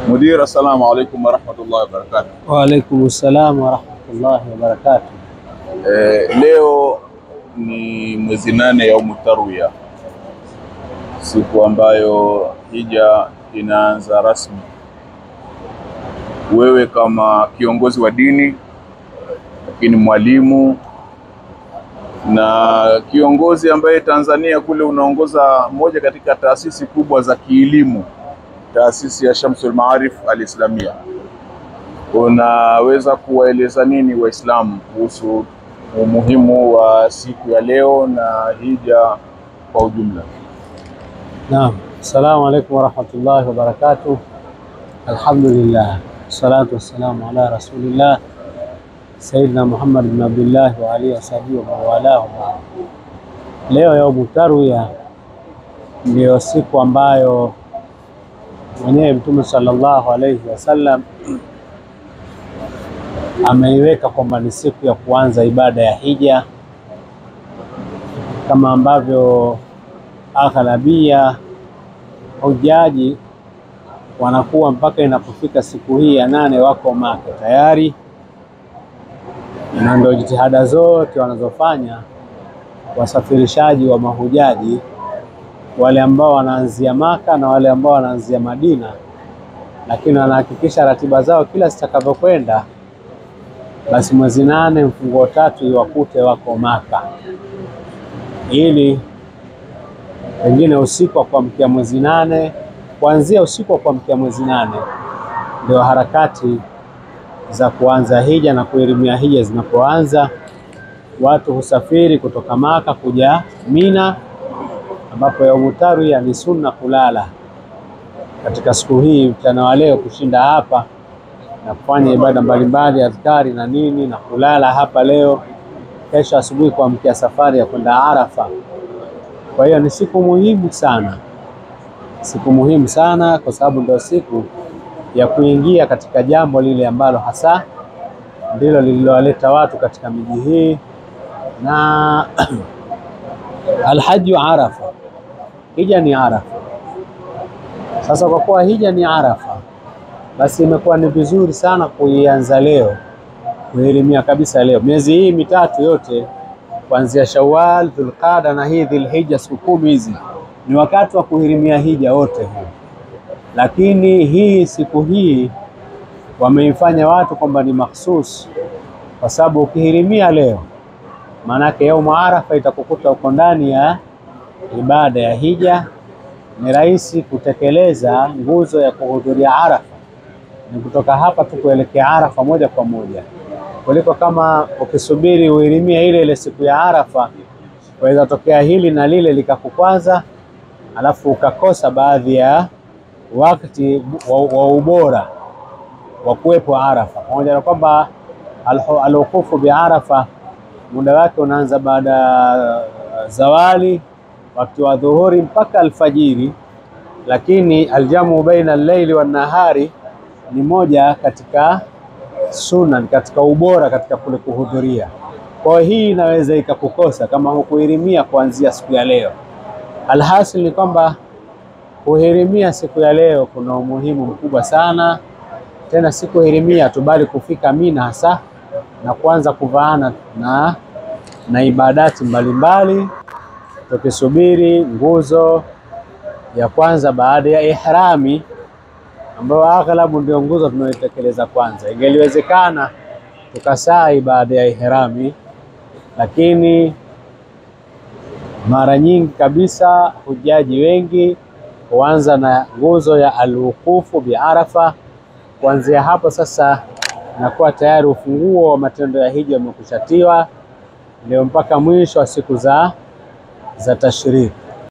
Mudir, assalamu alaikum warahmatullahi wabarakatuh. Wa alaikum salam warahmatullahi wabarakatuh. Leo ni mwezi 8 Yaumu Tarwiya, siku ambayo hija inaanza rasmi. Wewe kama kiongozi wa dini, lakini mwalimu na kiongozi ambaye Tanzania kule unaongoza moja katika taasisi kubwa za kielimu, taasisi ya Shamsul Maarif Al-Islamia, unaweza kuwaeleza nini Waislamu kuhusu umuhimu wa siku ya leo na hija kwa ujumla? Naam, assalamu alaikum warahmatullahi wabarakatuh. Alhamdulillah, salatu wassalamu ala rasulillah Sayyidina Muhammad bin Abdullah wa alihi wasahbihi wa walahu. Leo Yaumu Tarwiya ndio siku ambayo mwenyewe Mtume sallallahu alayhi wasallam ameiweka kwamba ni siku ya kuanza ibada ya hija, kama ambavyo aghlabia hujaji wanakuwa mpaka inapofika siku hii ya 8 wako Maka tayari, na ndio jitihada zote wanazofanya wasafirishaji wa mahujaji, wale ambao wanaanzia Maka na wale ambao wanaanzia Madina, lakini wanahakikisha ratiba zao kila zitakavyokwenda basi mwezi 8 mfungo 3 iwakute wako Maka, ili wengine usiku wa kuamkia mwezi 8, kuanzia usiku wa kuamkia mwezi 8 ndio harakati za kuanza hija na kuhirimia hija zinapoanza. Watu husafiri kutoka Maka kuja Mina, ambapo Yaumu Tarwiya ni sunna kulala katika siku hii, mchana wa leo kushinda hapa na kufanya ibada mbalimbali, adhkari na nini, na kulala hapa leo, kesho asubuhi kuamkia safari ya kwenda Arafa. Kwa hiyo ni siku muhimu sana, siku muhimu sana, kwa sababu ndio siku ya kuingia katika jambo lile ambalo hasa ndilo lililowaleta watu katika miji hii, na alhaju Arafa, hija ni Arafa. Sasa kwa kuwa hija ni Arafa, basi imekuwa ni vizuri sana kuianza leo, kuhirimia kabisa leo. Miezi hii mitatu yote kuanzia Shawwal, Dhulqaada na hii Dhulhijja, siku 10 hizi ni wakati wa kuhirimia hija wote huu. Lakini hii siku hii wameifanya watu kwamba ni mahsus, kwa sababu ukihirimia leo maanake Yaumu Arafa itakukuta uko ndani ya ibada ya hija. Ni rahisi kutekeleza nguzo ya kuhudhuria Arafa, ni kutoka hapa tu kuelekea Arafa moja kwa moja, kuliko kama ukisubiri uhirimia ile siku ya Arafa, waweza tokea hili na lile likakukwaza, alafu ukakosa baadhi ya wakati wa ubora wa kuwepo Arafa. Pamoja na kwamba al-wuqufu bi Arafa muda wake unaanza baada zawali, wakati wa dhuhuri mpaka alfajiri, lakini aljamu baina al-layli wan nahari ni moja katika sunan, katika ubora katika kule kuhudhuria. Kwa hii inaweza ikakukosa kama hukuhirimia kuanzia siku ya leo. Alhasil ni kwamba kuhirimia siku ya leo kuna umuhimu mkubwa sana. Tena siku hirimia tubali kufika Mina hasa na kuanza kuvaana na ibadati mbalimbali, tukisubiri nguzo ya kwanza baada ya ihrami, ambayo aghlabu ndio nguzo tunayotekeleza kwanza. Ingeliwezekana tukasai baada ya ihrami, lakini mara nyingi kabisa hujaji wengi huanza na nguzo ya al-wuqufu bi Arafa. Kuanzia hapo sasa nakuwa tayari ufunguo wa matendo ya hija umekushatiwa leo mpaka mwisho wa siku za tashrik.